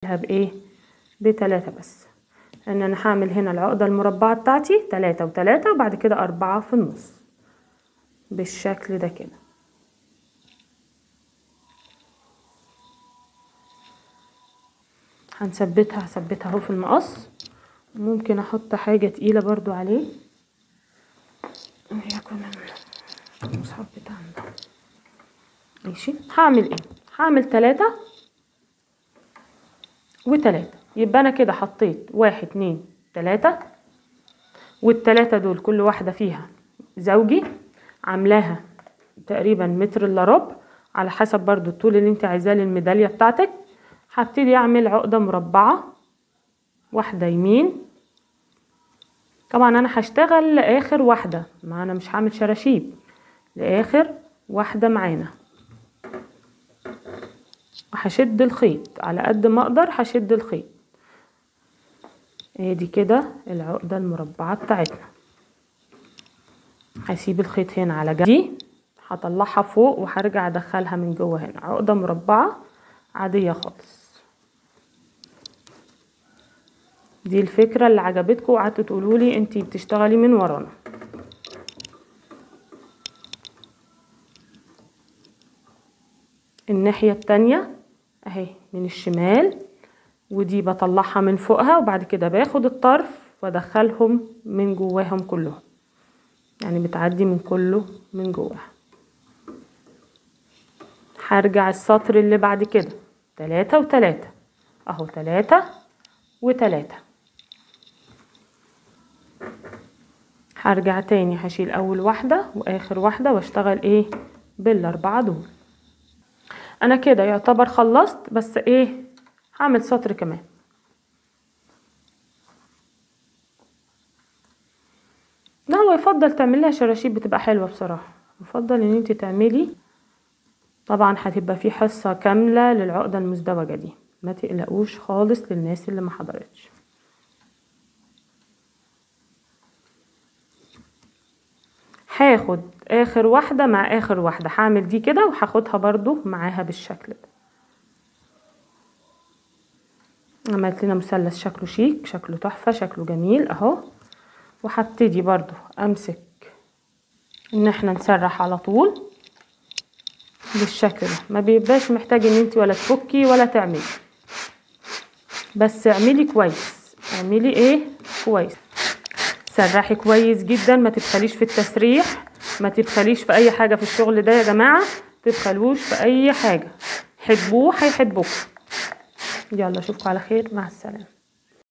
بايه؟ ب3 بس، ان انا هعمل هنا العقدة المربعة بتاعتي 3 و3 وبعد كده 4 في النص بالشكل ده كده. هثبتها اهو في المقص. ممكن احط حاجة تقيلة برضو عليه، يكون المصحف بتاعنا. ماشي، هعمل ايه؟ هعمل 3 و3، يبقى انا كده حطيت 1 2 3، والتلاتة دول كل واحدة فيها زوجي، عاملاها تقريبا متر الا ربع على حسب برضو الطول اللي انت عايزاه للميدالية بتاعتك. هبتدي اعمل عقدة مربعة، واحدة يمين. طبعا انا هشتغل لاخر واحدة، ما انا مش هعمل شراشيب، لاخر واحدة معانا. وهشد الخيط على قد ما اقدر، هشد الخيط. ادي كده العقدة المربعة بتاعتنا. هسيب الخيط هنا على جنب، دي هطلعها فوق وهرجع ادخلها من جوه هنا. عقدة مربعة عادية خالص. دي الفكرة اللي عجبتكم وقعدتوا تقولوا لي انتي بتشتغلي من ورانا. الناحية التانية اهي من الشمال، ودي بطلعها من فوقها وبعد كده باخد الطرف وادخلهم من جواهم كلهم، يعني بتعدي من كله من جواها. هرجع السطر اللي بعد كده 3 و3 اهو، 3 و3. هرجع تاني هشيل اول واحدة واخر واحدة واشتغل ايه بالاربعة دول. انا كده يعتبر خلصت، بس ايه هعمل سطر كمان. لا هو يفضل تعمليها شراشيب، بتبقى حلوة بصراحة. يفضل ان انت تعملي، طبعا هتبقى في حصة كاملة للعقدة المزدوجة دي، ما تقلقوش خالص للناس اللي ما حضرتش. هاخد اخر واحدة مع اخر واحدة، هعمل دي كده وهاخدها برضو معاها بالشكل ده. عملت لنا مثلث شكله شيك، شكله تحفة، شكله جميل اهو. وهبتدي برضو امسك ان احنا نسرح على طول بالشكل ده. ما بيبقاش محتاج ان انت ولا تفكي ولا تعملي، بس اعملي كويس. اعملي ايه كويس، سرحي كويس جدا، ما تبخليش في التسريح، ما تبخليش في اي حاجة في الشغل ده يا جماعة، تبخلوش في اي حاجة. حبوه هيحبوك. يلا اشوفكم على خير، مع السلامة.